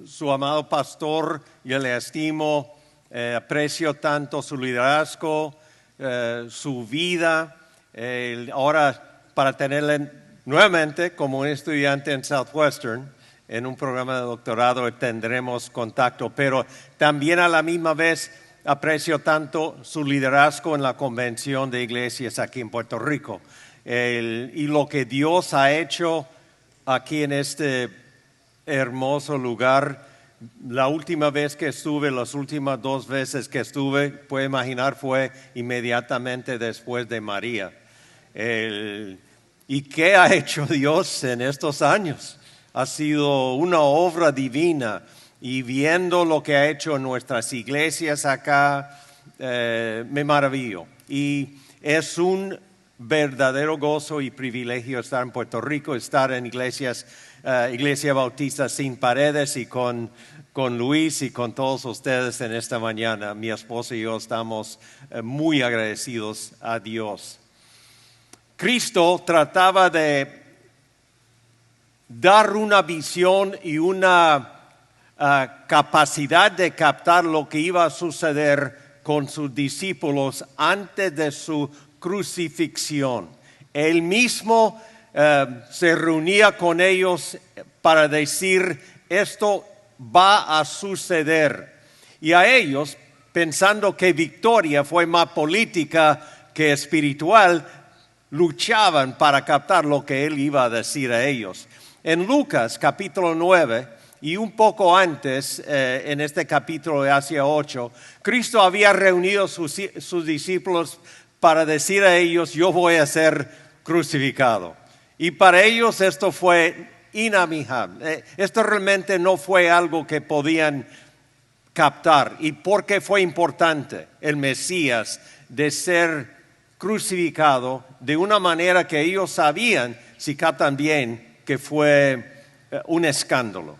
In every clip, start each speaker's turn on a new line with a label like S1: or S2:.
S1: su amado pastor. Yo le estimo, aprecio tanto su liderazgo, su vida. Ahora, para tenerle nuevamente como un estudiante en Southwestern, en un programa de doctorado tendremos contacto, pero también a la misma vez aprecio tanto su liderazgo en la Convención de Iglesias aquí en Puerto Rico. Y lo que Dios ha hecho aquí en este hermoso lugar. La última vez que estuve, las últimas 2 veces que estuve, puede imaginar, fue inmediatamente después de María. ¿Y qué ha hecho Dios en estos años? Ha sido una obra divina, y viendo lo que ha hecho en nuestras iglesias acá, me maravillo. Y es un verdadero gozo y privilegio estar en Puerto Rico, estar en Iglesia Bautista Sin Paredes, y con Luis y con todos ustedes en esta mañana. Mi esposa y yo estamos muy agradecidos a Dios. Cristo trataba de dar una visión y una capacidad de captar lo que iba a suceder con sus discípulos antes de su crucifixión. Él mismo se reunía con ellos para decir: esto va a suceder. Y a ellos, pensando que victoria fue más política que espiritual, luchaban para captar lo que él iba a decir a ellos. En Lucas capítulo 9 y un poco antes, en este capítulo de Hacia 8, Cristo había reunido sus discípulos para decir a ellos: yo voy a ser crucificado. Y para ellos esto fue inamijable. Esto realmente no fue algo que podían captar. ¿Y por qué fue importante el Mesías de ser crucificado de una manera que ellos sabían, si captan bien, que fue un escándalo?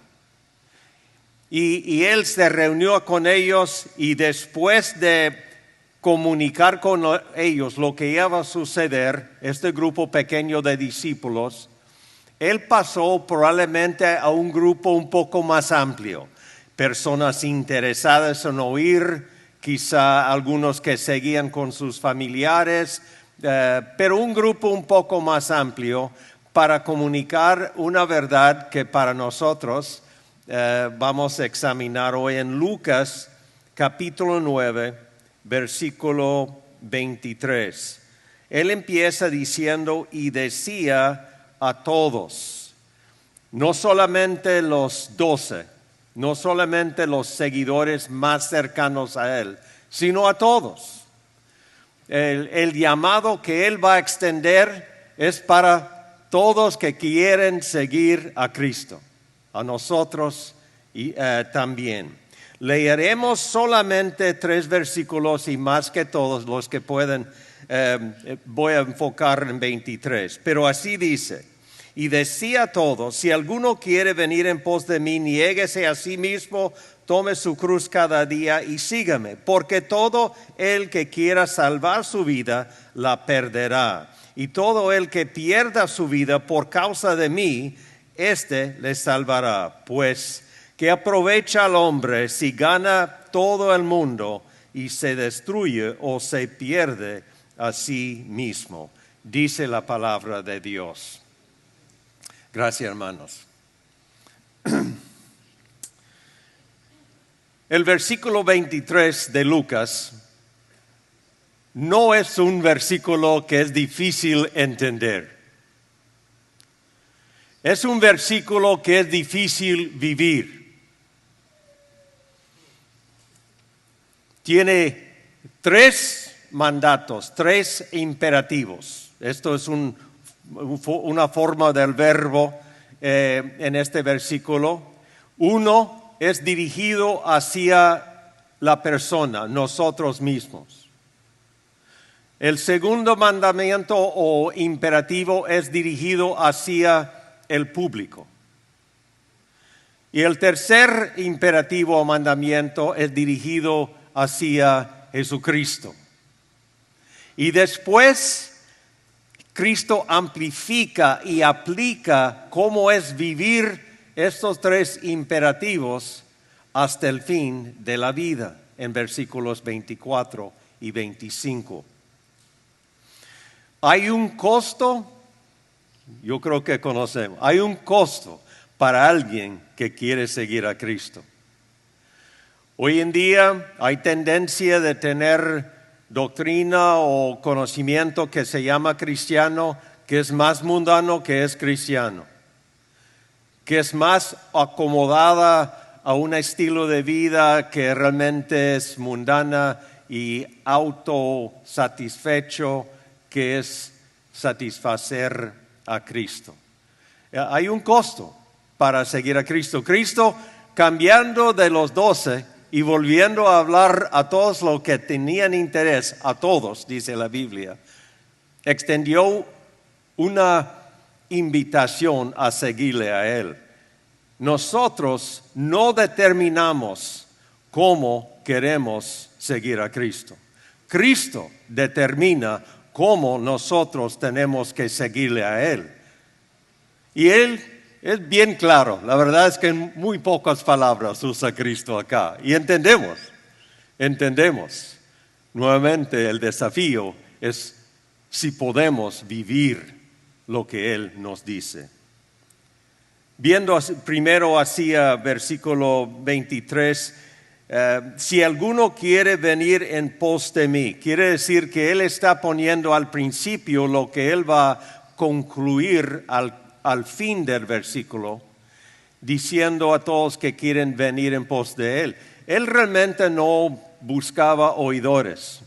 S1: Y él se reunió con ellos, y después de comunicar con ellos lo que iba a suceder, este grupo pequeño de discípulos, él pasó probablemente a un grupo un poco más amplio, personas interesadas en oír, quizá algunos que seguían con sus familiares, pero un grupo un poco más amplio para comunicar una verdad que para nosotros vamos a examinar hoy en Lucas capítulo 9, versículo 23. Él empieza diciendo: y decía a todos, no solamente los 12, no solamente los seguidores más cercanos a él, sino a todos. El llamado que él va a extender es para todos que quieren seguir a Cristo, a nosotros y también. Leeremos solamente 3 versículos, y más que todos los que pueden, voy a enfocar en 23. Pero así dice: y decía a todos: si alguno quiere venir en pos de mí, niéguese a sí mismo, tome su cruz cada día y sígame. Porque todo el que quiera salvar su vida, la perderá. Y todo el que pierda su vida por causa de mí, éste le salvará. Pues, ¿qué aprovecha al hombre si gana todo el mundo y se destruye o se pierde a sí mismo? Dice la palabra de Dios. Gracias, hermanos. El versículo 23 de Lucas no es un versículo que es difícil entender. Es un versículo que es difícil vivir. Tiene 3 mandatos, 3 imperativos. Esto es una forma del verbo en este versículo. 1 es dirigido hacia la persona, nosotros mismos. El segundo mandamiento o imperativo es dirigido hacia el público. Y el tercer imperativo o mandamiento es dirigido hacia Jesucristo. Y después Cristo amplifica y aplica cómo es vivir estos tres imperativos hasta el fin de la vida, en versículos 24 y 25. Hay un costo, yo creo que conocemos, hay un costo para alguien que quiere seguir a Cristo. Hoy en día hay tendencia de tener doctrina o conocimiento que se llama cristiano, que es más mundano que es cristiano, que es más acomodada a un estilo de vida que realmente es mundana y autosatisfecho, que es satisfacer a Cristo. Hay un costo para seguir a Cristo. Cristo, cambiando de los 12 y volviendo a hablar a todos los que tenían interés, a todos, dice la Biblia, extendió una invitación a seguirle a Él. Nosotros no determinamos cómo queremos seguir a Cristo. Cristo determina cómo nosotros tenemos que seguirle a Él. Y Él es bien claro. La verdad es que en muy pocas palabras usa Cristo acá. Y entendemos. Nuevamente el desafío es si podemos vivir lo que Él nos dice. Viendo primero hacia versículo 23, si alguno quiere venir en pos de mí, quiere decir que Él está poniendo al principio lo que Él va a concluir al fin del versículo, diciendo a todos que quieren venir en pos de Él. Él realmente no buscaba oidores,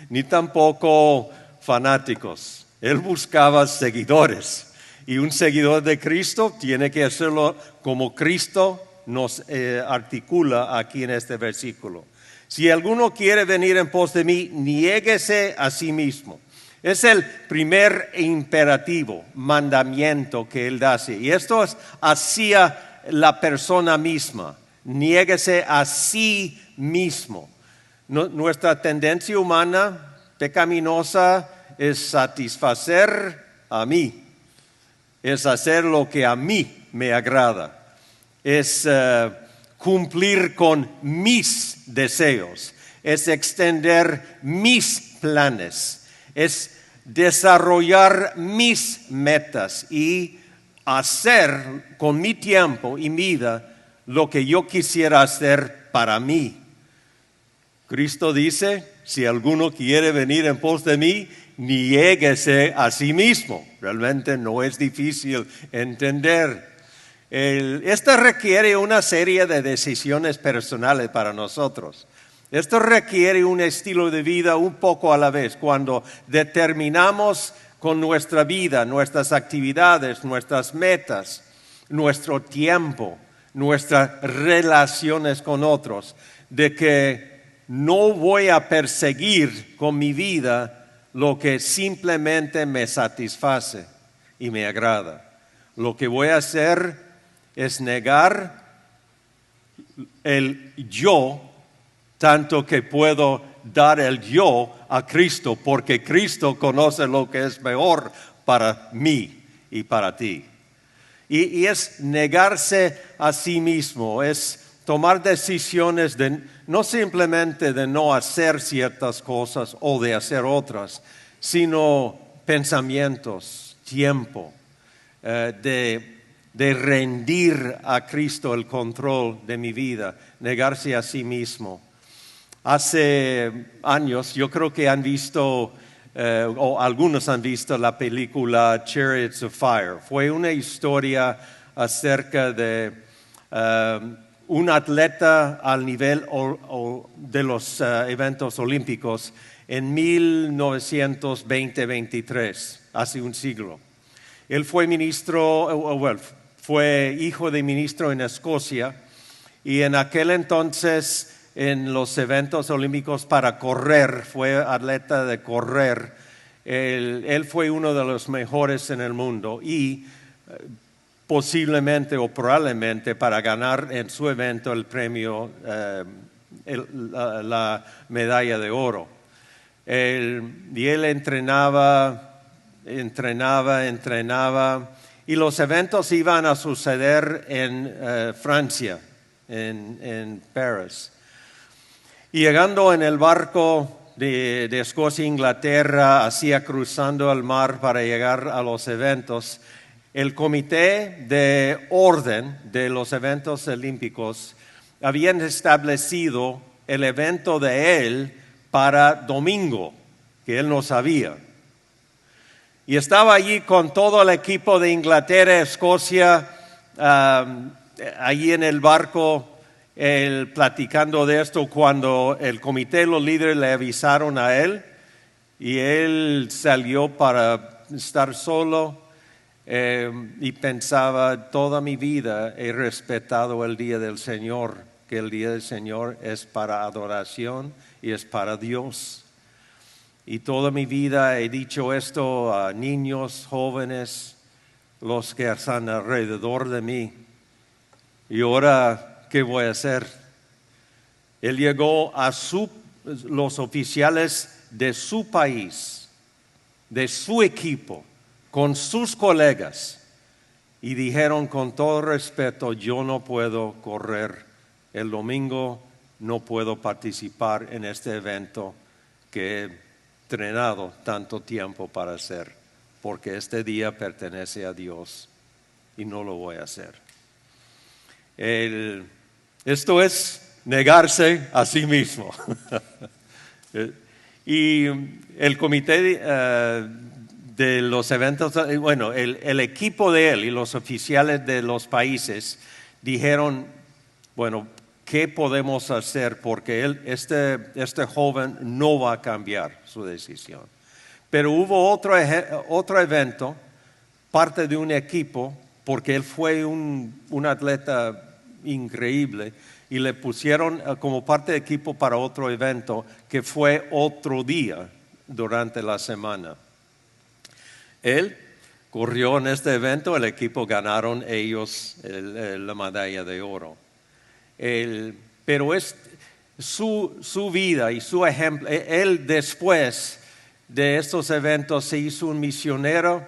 S1: ni tampoco fanáticos. Él buscaba seguidores. Y un seguidor de Cristo tiene que hacerlo como Cristo nos articula aquí en este versículo. Si alguno quiere venir en pos de mí, niéguese a sí mismo. Es el primer imperativo, mandamiento que Él da. Y esto es hacia la persona misma. Niéguese a sí mismo. Nuestra tendencia humana pecaminosa es satisfacer a mí. Es hacer lo que a mí me agrada. Es cumplir con mis deseos. Es extender mis planes. Es desarrollar mis metas y hacer con mi tiempo y vida lo que yo quisiera hacer para mí. Cristo dice, si alguno quiere venir en pos de mí, niéguese a sí mismo. Realmente no es difícil entender. Esto requiere una serie de decisiones personales para nosotros. Esto requiere un estilo de vida un poco a la vez. Cuando determinamos con nuestra vida, nuestras actividades, nuestras metas, nuestro tiempo, nuestras relaciones con otros, de que no voy a perseguir con mi vida lo que simplemente me satisface y me agrada. Lo que voy a hacer es negar el yo, tanto que puedo dar el yo a Cristo, porque Cristo conoce lo que es mejor para mí y para ti. Y es negarse a sí mismo, es tomar decisiones no simplemente de no hacer ciertas cosas o de hacer otras, sino pensamientos, tiempo, de rendir a Cristo el control de mi vida, negarse a sí mismo. Hace años, yo creo que han visto, o algunos han visto la película Chariots of Fire. Fue una historia acerca de un atleta al nivel de los eventos olímpicos en 1920-23, hace un siglo. Él fue fue hijo de ministro en Escocia, y en aquel entonces en los eventos olímpicos para correr, fue atleta de correr. Él fue uno de los mejores en el mundo y posiblemente o probablemente para ganar en su evento el premio, la medalla de oro. Y él entrenaba y los eventos iban a suceder en Francia, en París. Y llegando en el barco de Escocia a Inglaterra, hacia cruzando el mar para llegar a los eventos, el comité de orden de los eventos olímpicos habían establecido el evento de él para domingo, que él no sabía. Y estaba allí con todo el equipo de Inglaterra, Escocia, allí en el barco, platicando de esto cuando el comité, los líderes le avisaron a él y él salió para estar solo y pensaba, toda mi vida he respetado el día del Señor, que el día del Señor es para adoración y es para Dios. Y toda mi vida he dicho esto a niños, jóvenes, los que están alrededor de mí. Y ahora, ¿qué voy a hacer? Él llegó a los oficiales de su país, de su equipo, con sus colegas, y dijeron con todo respeto, yo no puedo correr el domingo, no puedo participar en este evento que he entrenado tanto tiempo para hacer, porque este día pertenece a Dios y no lo voy a hacer. Esto es negarse a sí mismo. Y el comité de los eventos, bueno, el equipo de él y los oficiales de los países dijeron, bueno, ¿qué podemos hacer? Porque este joven no va a cambiar su decisión. Pero hubo otro evento, parte de un equipo, porque él fue un atleta increíble, y le pusieron como parte de equipo para otro evento que fue otro día durante la semana. Él corrió en este evento, el equipo ganaron ellos la medalla de oro. Pero es su vida y su ejemplo. Él después de estos eventos se hizo un misionero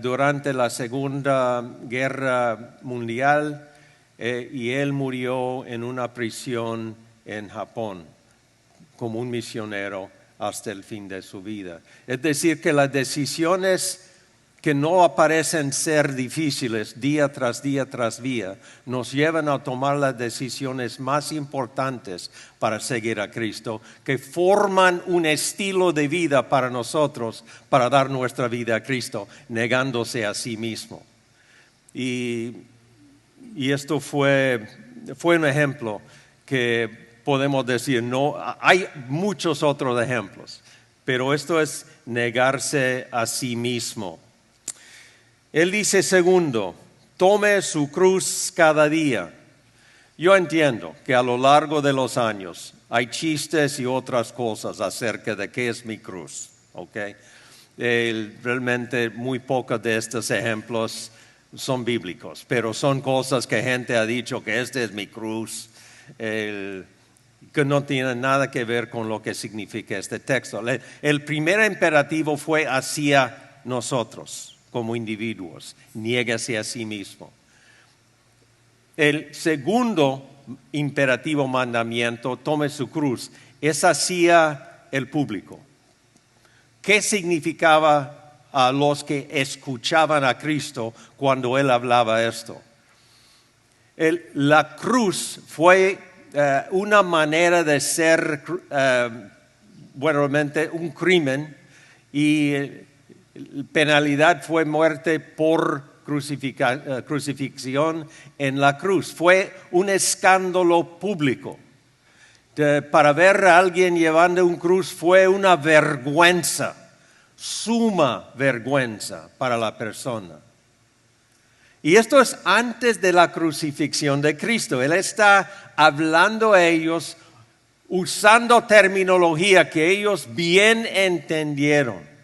S1: durante la Segunda Guerra Mundial y él murió en una prisión en Japón como un misionero hasta el fin de su vida. Es decir, que las decisiones que no aparecen ser difíciles día tras día tras día, nos llevan a tomar las decisiones más importantes para seguir a Cristo, que forman un estilo de vida para nosotros, para dar nuestra vida a Cristo, negándose a sí mismo. Y esto fue un ejemplo que podemos decir, no, hay muchos otros ejemplos, pero esto es negarse a sí mismo. Él dice segundo, tome su cruz cada día. Yo entiendo que a lo largo de los años hay chistes y otras cosas acerca de qué es mi cruz, ¿ok? Realmente muy pocos de estos ejemplos son bíblicos, pero son cosas que gente ha dicho que esta es mi cruz, que no tienen nada que ver con lo que significa este texto. El primer imperativo fue hacia nosotros como individuos, niégase a sí mismo. El segundo imperativo mandamiento, tome su cruz, es hacia el público. ¿Qué significaba a los que escuchaban a Cristo cuando Él hablaba esto? La cruz fue una manera de ser, realmente un crimen, y penalidad fue muerte por crucifixión en la cruz. Fue un escándalo público. Para ver a alguien llevando un cruz fue una vergüenza, suma vergüenza para la persona. Y esto es antes de la crucifixión de Cristo. Él está hablando a ellos usando terminología que ellos bien entendieron.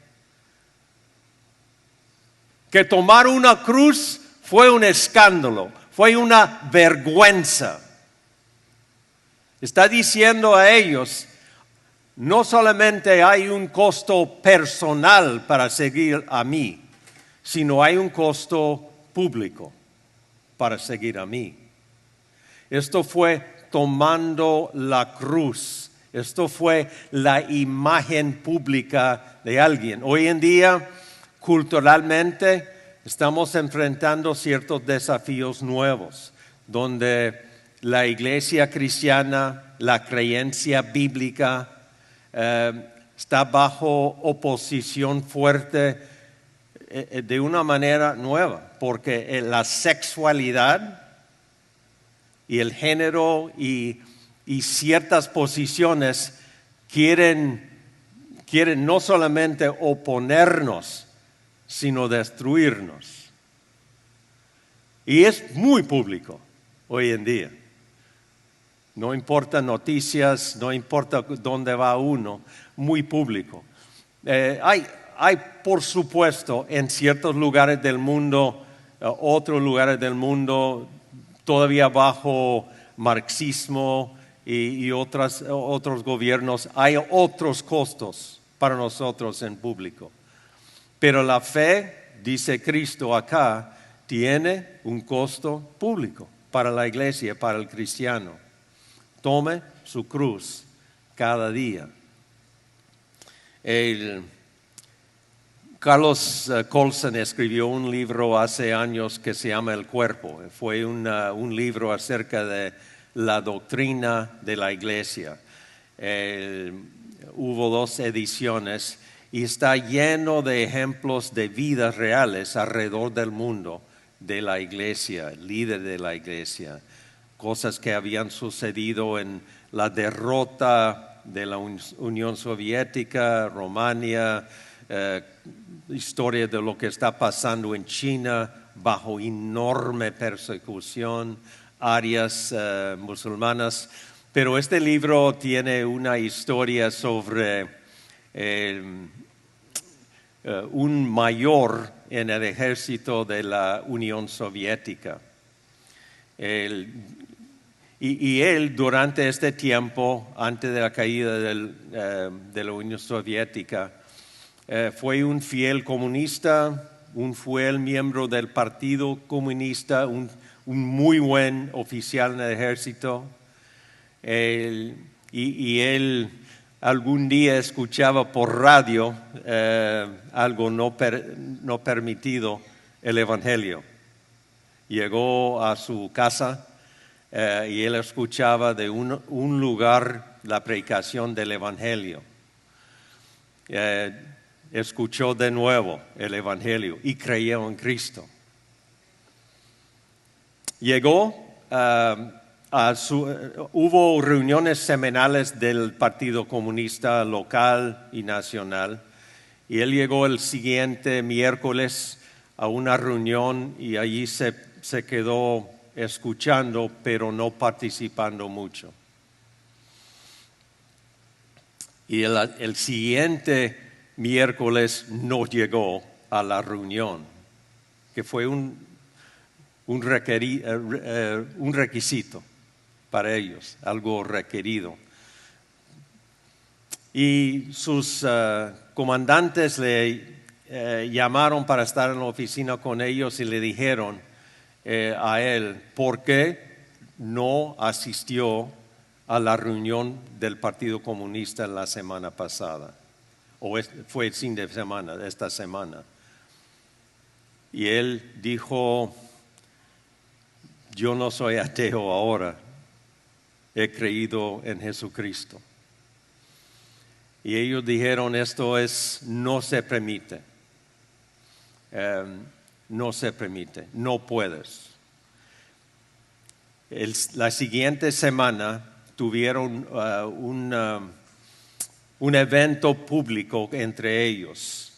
S1: Que tomar una cruz fue un escándalo, fue una vergüenza. Está diciendo a ellos, no solamente hay un costo personal para seguir a mí, si no hay un costo público para seguir a mí. Esto fue tomando la cruz. Esto fue la imagen pública de alguien. Hoy en día, culturalmente, estamos enfrentando ciertos desafíos nuevos, donde la iglesia cristiana, la creencia bíblica, está bajo oposición fuerte de una manera nueva, porque la sexualidad y el género y ciertas posiciones quieren no solamente oponernos, sino destruirnos. Y es muy público hoy en día. No importa noticias, no importa dónde va uno, muy público. Hay, por supuesto, en ciertos lugares del mundo, otros lugares del mundo, todavía bajo marxismo y otros gobiernos, hay otros costos para nosotros en público. Pero la fe, dice Cristo acá, tiene un costo público para la iglesia, para el cristiano. Tome su cruz cada día. Carlos Colson escribió un libro hace años que se llama El Cuerpo. Fue un libro acerca de la doctrina de la iglesia. Hubo 2 ediciones y está lleno de ejemplos de vidas reales alrededor del mundo de la iglesia, líder de la iglesia. Cosas que habían sucedido en la derrota de la Unión Soviética, Rumania, historia de lo que está pasando en China bajo enorme persecución, áreas musulmanas. Pero este libro tiene una historia sobre un mayor en el ejército de la Unión Soviética. Y él, durante este tiempo, antes de la caída de la Unión Soviética, fue un fiel comunista, un fiel miembro del Partido Comunista, un muy buen oficial en el ejército. Y él algún día escuchaba por radio algo no permitido, el Evangelio. Llegó a su casa y él escuchaba de un lugar la predicación del Evangelio. Escuchó de nuevo el Evangelio y creyó en Cristo. Llegó hubo reuniones semanales del Partido Comunista local y nacional, y él llegó el siguiente miércoles a una reunión y allí se quedó escuchando, pero no participando mucho. Y el siguiente miércoles no llegó a la reunión, que fue un requisito para ellos, algo requerido. Y sus comandantes le llamaron para estar en la oficina con ellos y le dijeron a él por qué no asistió a la reunión del Partido Comunista la semana pasada, o fue el fin de semana, esta semana. Y él dijo: yo no soy ateo ahora, he creído en Jesucristo. Y ellos dijeron: esto no se permite, no se permite, no puedes. La siguiente semana tuvieron un evento público entre ellos.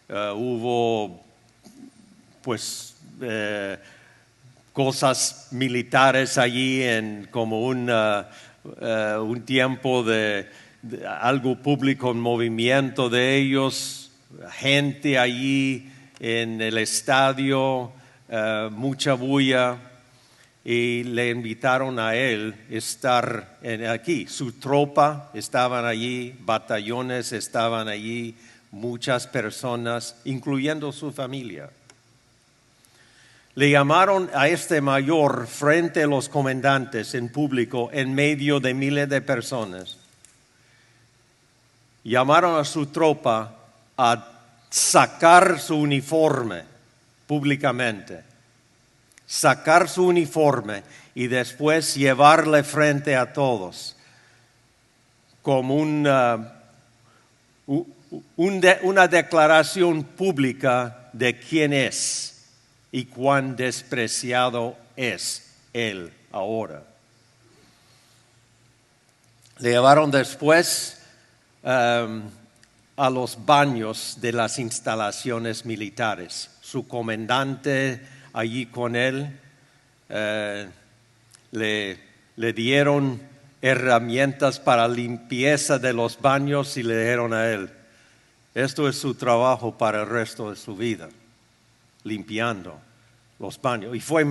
S1: Hubo cosas militares allí, como un tiempo de algo público, un movimiento de ellos, gente allí en el estadio, mucha bulla, y le invitaron a él estar aquí. Su tropa estaban allí, batallones estaban allí, muchas personas, incluyendo su familia, Le llamaron a este mayor frente a los comandantes en público en medio de miles de personas. Llamaron a su tropa a sacar su uniforme públicamente, sacar su uniforme y después llevarle frente a todos como una declaración pública de quién es y cuán despreciado es él ahora. Le llevaron después a los baños de las instalaciones militares. Su comandante allí con él le dieron herramientas para limpieza de los baños y le dijeron a él, esto es su trabajo para el resto de su vida, limpiando los baños. Y fue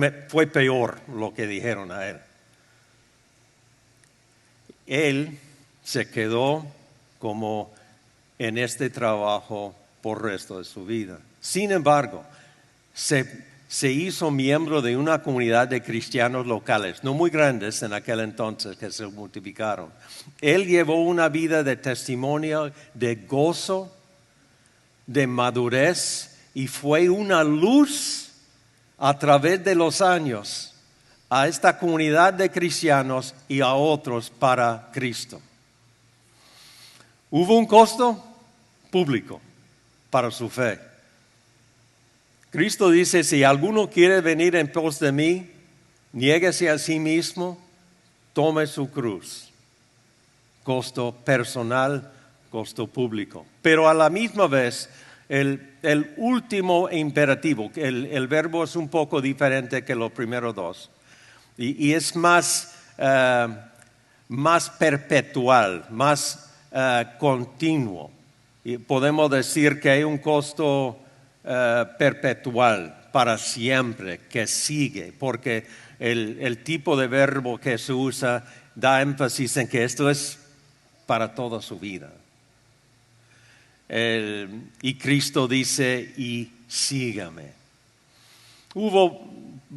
S1: peor lo que dijeron a él. Él se quedó como en este trabajo por el resto de su vida. Sin embargo, se hizo miembro de una comunidad de cristianos locales, no muy grandes en aquel entonces, que se multiplicaron. Él llevó una vida de testimonio, de gozo, de madurez, y fue una luz a través de los años a esta comunidad de cristianos y a otros para Cristo. Hubo un costo público para su fe. Cristo dice, si alguno quiere venir en pos de mí, niéguese a sí mismo, tome su cruz. Costo personal, costo público. Pero a la misma vez, el último imperativo, el verbo es un poco diferente que los primeros dos. Y es más perpetual, más continuo. Y podemos decir que hay un costo perpetual para siempre que sigue, porque el tipo de verbo que se usa da énfasis en que esto es para toda su vida. Y Cristo dice, y sígame.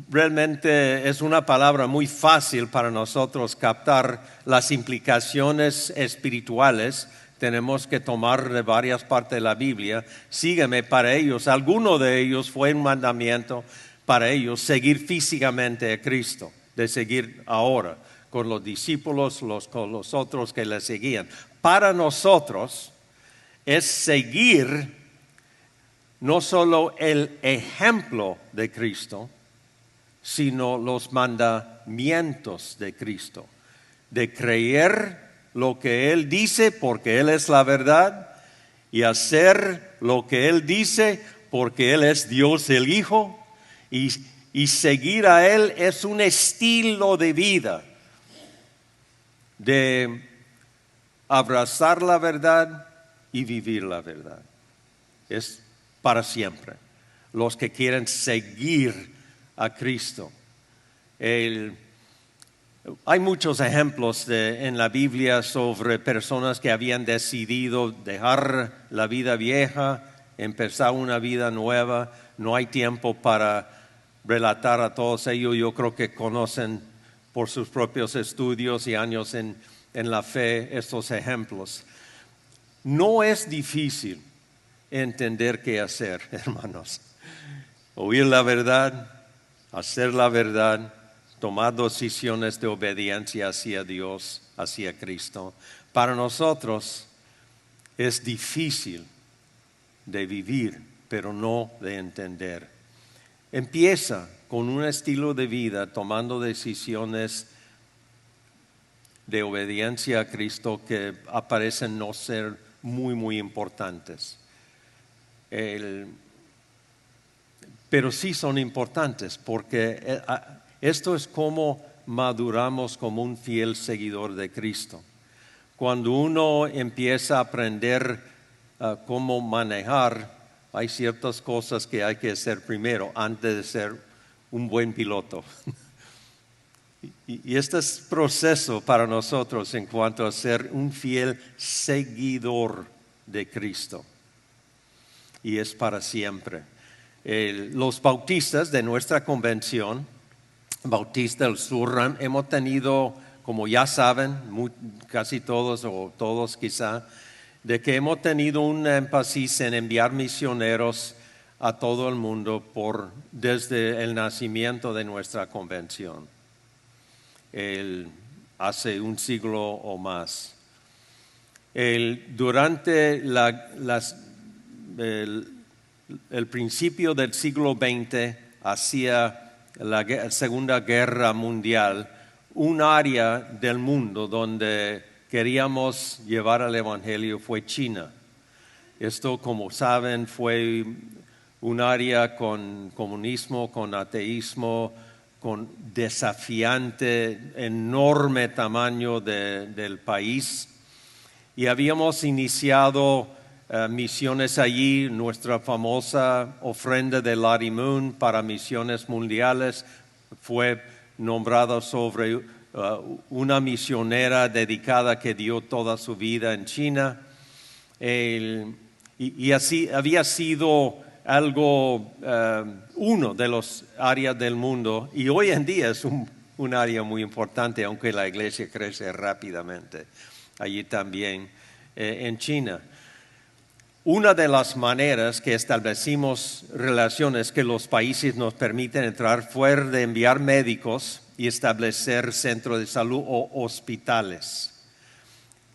S1: Realmente es una palabra muy fácil para nosotros captar las implicaciones espirituales. Tenemos que tomar de varias partes de la Biblia. Sígueme para ellos. Alguno de ellos fue un mandamiento para ellos seguir físicamente a Cristo, de seguir ahora con los discípulos, con los otros que le seguían. Para nosotros es seguir no solo el ejemplo de Cristo, sino los mandamientos de Cristo, de creer lo que Él dice porque Él es la verdad y hacer lo que Él dice porque Él es Dios el Hijo, y seguir a Él es un estilo de vida, de abrazar la verdad y vivir la verdad. Es para siempre. Los que quieren seguir a Cristo. Hay muchos ejemplos en la Biblia sobre personas que habían decidido dejar la vida vieja, empezar una vida nueva. No hay tiempo para relatar a todos ellos. Yo creo que conocen por sus propios estudios y años en la fe estos ejemplos. No es difícil entender qué hacer, hermanos. Oír la verdad, hacer la verdad, tomar decisiones de obediencia hacia Dios, hacia Cristo. Para nosotros es difícil de vivir, pero no de entender. Empieza con un estilo de vida tomando decisiones de obediencia a Cristo que aparecen no ser muy, muy importantes. Pero sí son importantes porque esto es como maduramos como un fiel seguidor de Cristo. Cuando uno empieza a aprender cómo manejar, hay ciertas cosas que hay que hacer primero antes de ser un buen piloto. Y este es proceso para nosotros en cuanto a ser un fiel seguidor de Cristo. Y es para siempre. Los bautistas de nuestra convención, Bautista del Sur, hemos tenido, como ya saben, casi todos o todos quizá, de que hemos tenido un énfasis en enviar misioneros a todo el mundo desde el nacimiento de nuestra convención, hace un siglo o más. Durante el principio del siglo XX, hacia la Segunda Guerra Mundial, un área del mundo donde queríamos llevar el Evangelio fue China. Esto, como saben, fue un área con comunismo, con ateísmo, con desafiante, enorme tamaño del país. Y habíamos iniciado misiones allí, nuestra famosa ofrenda de Larimun para misiones mundiales fue nombrada sobre una misionera dedicada que dio toda su vida en China. Y así había sido algo, uno de los áreas del mundo, y hoy en día es un área muy importante, aunque la iglesia crece rápidamente allí también en China. Una de las maneras que establecimos relaciones que los países nos permiten entrar fue de enviar médicos y establecer centros de salud o hospitales.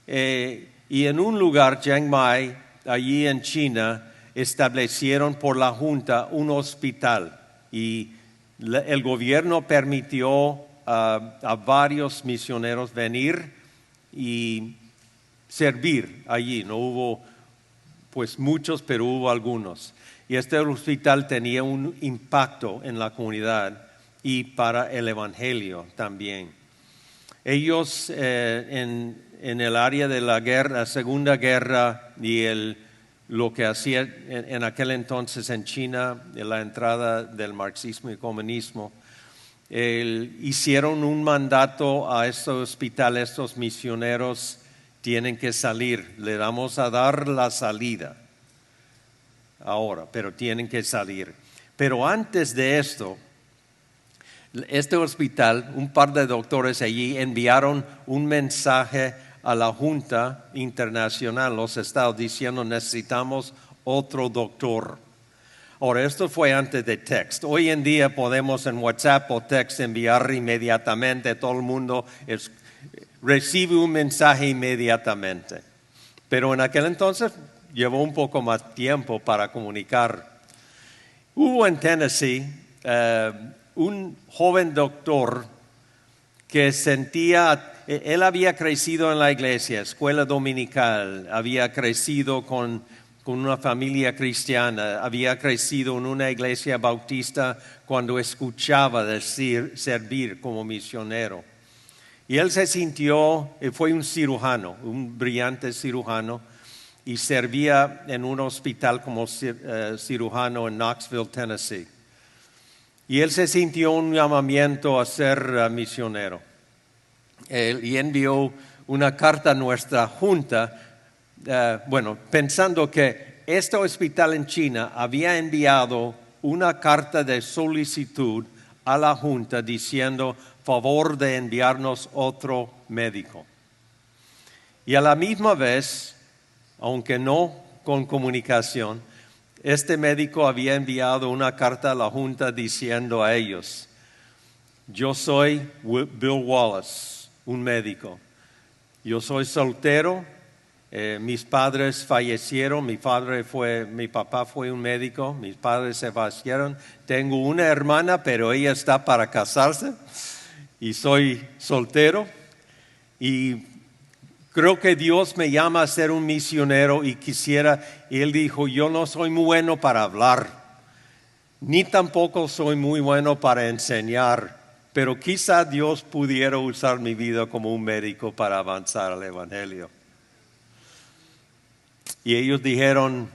S1: Y en un lugar, Chiang Mai, allí en China, establecieron por la Junta un hospital y el gobierno permitió a varios misioneros venir y servir allí. No hubo pues muchos, pero hubo algunos. Y este hospital tenía un impacto en la comunidad y para el Evangelio también. Ellos en el área de la Segunda Guerra y lo que hacía en aquel entonces en China, en la entrada del marxismo y comunismo, hicieron un mandato a este hospital, estos misioneros tienen que salir, le vamos a dar la salida ahora, pero tienen que salir. Pero antes de esto, este hospital, un par de doctores allí enviaron un mensaje a la Junta Internacional, los estados, diciendo necesitamos otro doctor. Ahora, esto fue antes de texto. Hoy en día podemos en WhatsApp o text enviar inmediatamente, todo el mundo recibe un mensaje inmediatamente. Pero en aquel entonces llevó un poco más tiempo para comunicar. Hubo en Tennessee un joven doctor que él había crecido en la iglesia, escuela dominical, había crecido con una familia cristiana, había crecido en una iglesia bautista cuando escuchaba decir servir como misionero. Y él se sintió, fue un cirujano, un brillante cirujano, y servía en un hospital como cirujano en Knoxville, Tennessee. Y él se sintió un llamamiento a ser misionero. Y envió una carta a nuestra junta, pensando que este hospital en China había enviado una carta de solicitud a la junta diciendo favor de enviarnos otro médico. Y a la misma vez, aunque no con comunicación, este médico había enviado una carta a la junta diciendo a ellos, yo soy Bill Wallace, un médico. Yo soy soltero, mis padres fallecieron, mi papá fue un médico, mis padres se fallecieron. Tengo una hermana, pero ella está para casarse y soy soltero. Y creo que Dios me llama a ser un misionero y él dijo, yo no soy muy bueno para hablar, ni tampoco soy muy bueno para enseñar, pero quizá Dios pudiera usar mi vida como un médico para avanzar al Evangelio. Y ellos dijeron,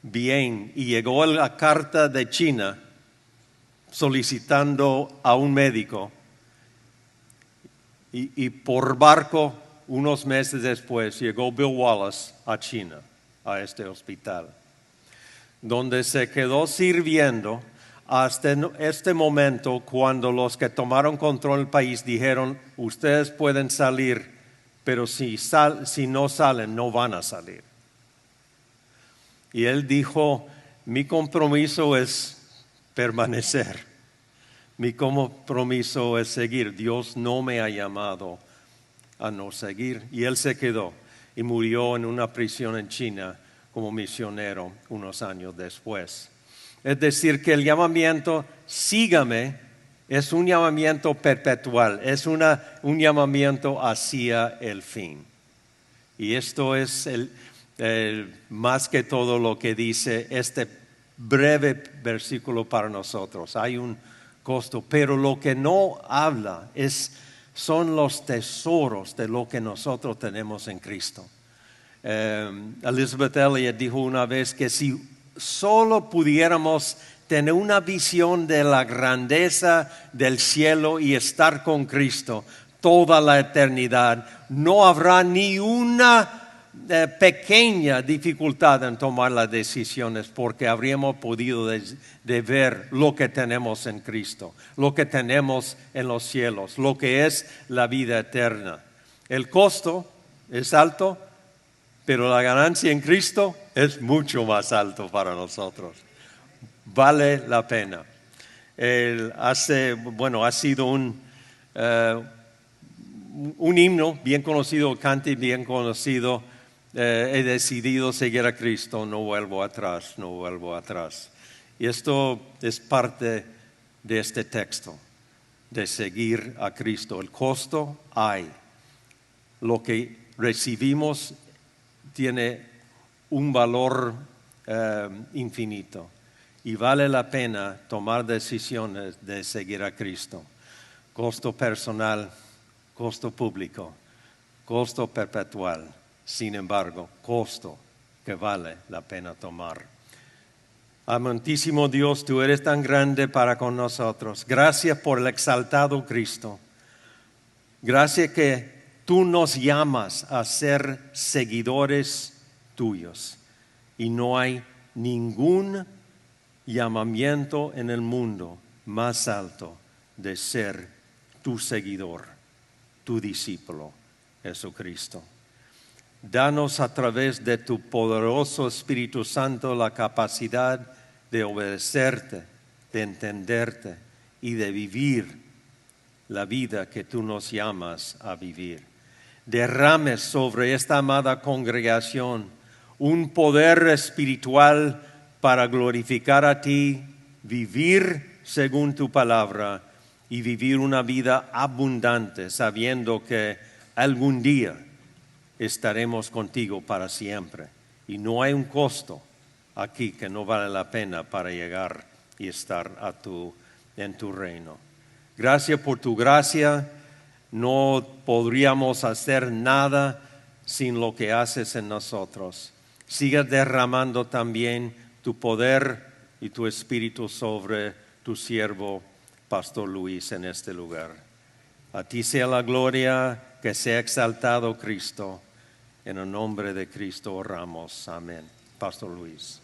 S1: bien, y llegó la carta de China solicitando a un médico y por barco unos meses después llegó Bill Wallace a China, a este hospital. donde se quedó sirviendo hasta este momento, cuando los que tomaron control del país dijeron, ustedes pueden salir, pero si no salen, no van a salir. Y él dijo, mi compromiso es permanecer. Mi compromiso es seguir. Dios no me ha llamado a no seguir. Y él se quedó y murió en una prisión en China como misionero unos años después. Es decir, que el llamamiento, sígame, es un llamamiento perpetual, es un llamamiento hacia el fin. Y esto es más que todo lo que dice este breve versículo para nosotros. Hay un costo, pero lo que no habla son los tesoros de lo que nosotros tenemos en Cristo. Elizabeth Elliot dijo una vez que si solo pudiéramos tener una visión de la grandeza del cielo y estar con Cristo toda la eternidad, no habrá ni una pequeña dificultad en tomar las decisiones, porque habríamos podido de ver lo que tenemos en Cristo, lo que tenemos en los cielos, lo que es la vida eterna. El costo es alto, pero la ganancia en Cristo es mucho más alto para nosotros. Vale la pena. Ha sido un himno bien conocido, cante bien conocido. He decidido seguir a Cristo, no vuelvo atrás, no vuelvo atrás. Y esto es parte de este texto, de seguir a Cristo. El costo hay. Lo que recibimos tiene un valor infinito y vale la pena tomar decisiones de seguir a Cristo. Costo personal, costo público, costo perpetual. Sin embargo, costo que vale la pena tomar. Amantísimo Dios, tú eres tan grande para con nosotros. Gracias por el exaltado Cristo. Gracias que tú nos llamas a ser seguidores tuyos. Y no hay ningún llamamiento en el mundo más alto de ser tu seguidor, tu discípulo, Jesucristo. Danos a través de tu poderoso Espíritu Santo la capacidad de obedecerte, de entenderte y de vivir la vida que tú nos llamas a vivir. Derrame sobre esta amada congregación un poder espiritual para glorificar a ti, vivir según tu palabra y vivir una vida abundante, sabiendo que algún día estaremos contigo para siempre. Y no hay un costo aquí que no vale la pena para llegar y estar en tu reino. Gracias por tu gracia. No podríamos hacer nada sin lo que haces en nosotros. Siga derramando también tu poder y tu espíritu sobre tu siervo, Pastor Luis, en este lugar. A ti sea la gloria, que sea exaltado Cristo. En el nombre de Cristo oramos. Amén. Pastor Luis.